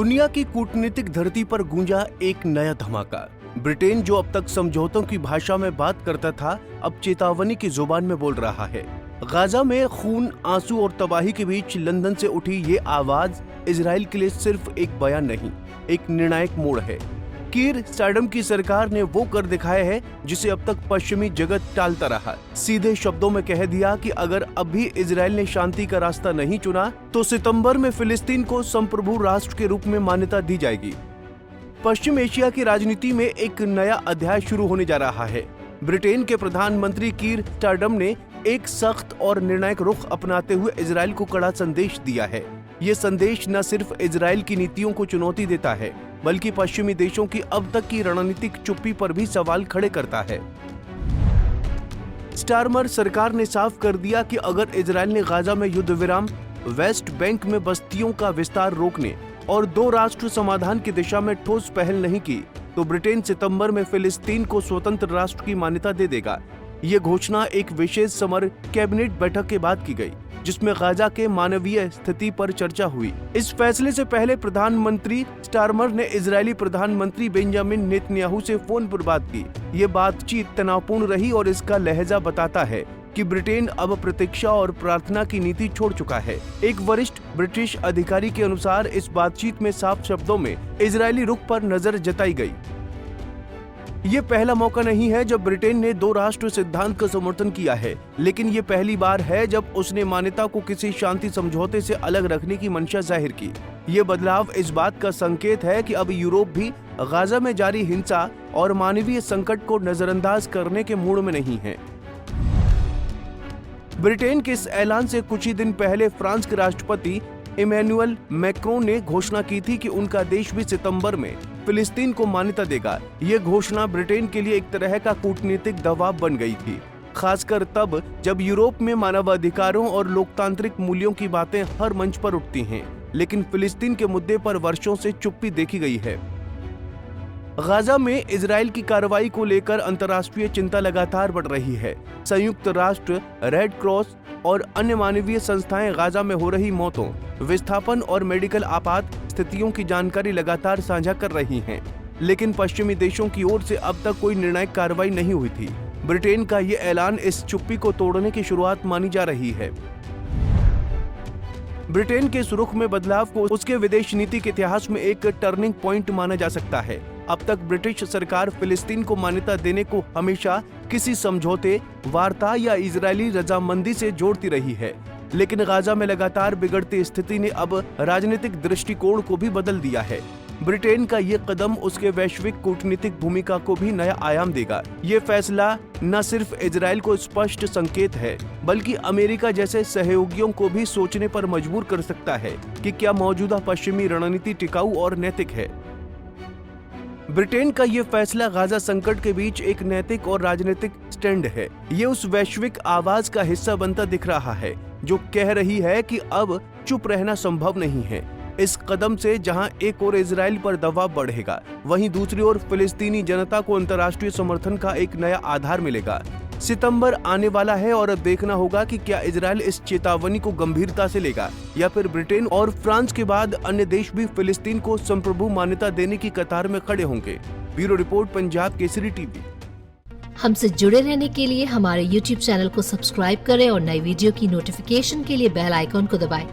दुनिया की कूटनीतिक धरती पर गूंजा एक नया धमाका। ब्रिटेन, जो अब तक समझौतों की भाषा में बात करता था, अब चेतावनी की जुबान में बोल रहा है। गाजा में खून, आंसू और तबाही के बीच लंदन से उठी ये आवाज इजराइल के लिए सिर्फ एक बयान नहीं, एक निर्णायक मोड़ है। कीर स्टारडम की सरकार ने वो कर दिखाया है जिसे अब तक पश्चिमी जगत टालता रहा। सीधे शब्दों में कह दिया कि अगर अब भी इजराइल ने शांति का रास्ता नहीं चुना तो सितंबर में फिलिस्तीन को संप्रभु राष्ट्र के रूप में मान्यता दी जाएगी। पश्चिम एशिया की राजनीति में एक नया अध्याय शुरू होने जा रहा है। ब्रिटेन के प्रधानमंत्री कीर स्टारडम ने एक सख्त और निर्णायक रुख अपनाते हुए इजराइल को कड़ा संदेश दिया है। ये संदेश न सिर्फ इजराइल की नीतियों को चुनौती देता है, बल्कि पश्चिमी देशों की अब तक की रणनीतिक चुप्पी पर भी सवाल खड़े करता है। स्टारमर सरकार ने साफ कर दिया कि अगर इजराइल ने गाजा में युद्ध विराम, वेस्ट बैंक में बस्तियों का विस्तार रोकने और दो राष्ट्र समाधान की दिशा में ठोस पहल नहीं की, तो ब्रिटेन सितंबर में फिलिस्तीन को स्वतंत्र राष्ट्र की मान्यता दे देगा। ये घोषणा एक विशेष समर कैबिनेट बैठक के बाद की गई, जिसमें गाजा के मानवीय स्थिति पर चर्चा हुई। इस फैसले से पहले प्रधानमंत्री स्टारमर ने इजरायली प्रधानमंत्री बेंजामिन नेतन्याहू से फोन पर बात की। ये बातचीत तनावपूर्ण रही और इसका लहजा बताता है कि ब्रिटेन अब प्रतीक्षा और प्रार्थना की नीति छोड़ चुका है। एक वरिष्ठ ब्रिटिश अधिकारी के अनुसार इस बातचीत में साफ शब्दों में इजरायली रुख पर नजर जताई गई। ये पहला मौका नहीं है जब ब्रिटेन ने दो राष्ट्र सिद्धांत का समर्थन किया है, लेकिन ये पहली बार है जब उसने मान्यता को किसी शांति समझौते से अलग रखने की मंशा जाहिर की। ये बदलाव इस बात का संकेत है कि अब यूरोप भी गाजा में जारी हिंसा और मानवीय संकट को नजरअंदाज करने के मूड में नहीं है। ब्रिटेन के इस ऐलान से कुछ ही दिन पहले फ्रांस के राष्ट्रपति इमैनुअल मैक्रोन ने घोषणा की थी कि उनका देश भी सितंबर में फिलिस्तीन को मान्यता देगा। ये घोषणा ब्रिटेन के लिए एक तरह का कूटनीतिक दबाव बन गई थी, खासकर तब जब यूरोप में मानवाधिकारों और लोकतांत्रिक मूल्यों की बातें हर मंच पर उठती हैं, लेकिन फिलिस्तीन के मुद्दे पर वर्षों से चुप्पी देखी गई है। गाजा में इजराइल की कार्रवाई को लेकर अंतर्राष्ट्रीय चिंता लगातार बढ़ रही है। संयुक्त राष्ट्र, रेड क्रॉस और अन्य मानवीय संस्थाएं गाजा में हो रही मौतों, विस्थापन और मेडिकल आपात स्थितियों की जानकारी लगातार साझा कर रही हैं, लेकिन पश्चिमी देशों की ओर से अब तक कोई निर्णायक कार्रवाई नहीं हुई थी। ब्रिटेन का ये ऐलान इस चुप्पी को तोड़ने की शुरुआत मानी जा रही है। ब्रिटेन के इस रुख में बदलाव को उसके विदेश नीति के इतिहास में एक टर्निंग पॉइंट माना जा सकता है। अब तक ब्रिटिश सरकार फिलिस्तीन को मान्यता देने को हमेशा किसी समझौते, वार्ता या इजरायली रजामंदी से जोड़ती रही है, लेकिन गाजा में लगातार बिगड़ती स्थिति ने अब राजनीतिक दृष्टिकोण को भी बदल दिया है। ब्रिटेन का ये कदम उसके वैश्विक कूटनीतिक भूमिका को भी नया आयाम देगा। ये फैसला न सिर्फ इजराइल को स्पष्ट संकेत है, बल्कि अमेरिका जैसे सहयोगियों को भी सोचने पर मजबूर कर सकता है कि क्या मौजूदा पश्चिमी रणनीति टिकाऊ और नैतिक है। ब्रिटेन का ये फैसला गाजा संकट के बीच एक नैतिक और राजनीतिक स्टैंड है। ये उस वैश्विक आवाज का हिस्सा बनता दिख रहा है जो कह रही है कि अब चुप रहना संभव नहीं है। इस कदम से जहां एक ओर इजराइल पर दबाव बढ़ेगा, वहीं दूसरी ओर फिलिस्तीनी जनता को अंतर्राष्ट्रीय समर्थन का एक नया आधार मिलेगा। सितंबर आने वाला है और अब देखना होगा कि क्या इजराइल इस चेतावनी को गंभीरता से लेगा या फिर ब्रिटेन और फ्रांस के बाद अन्य देश भी फिलिस्तीन को संप्रभु मान्यता देने की कतार में खड़े होंगे। Bureau report, Punjab Kesari TV. हमसे जुड़े रहने के लिए हमारे YouTube चैनल को सब्सक्राइब करें और नई वीडियो की नोटिफिकेशन के लिए बेल आइकॉन को दबाएं।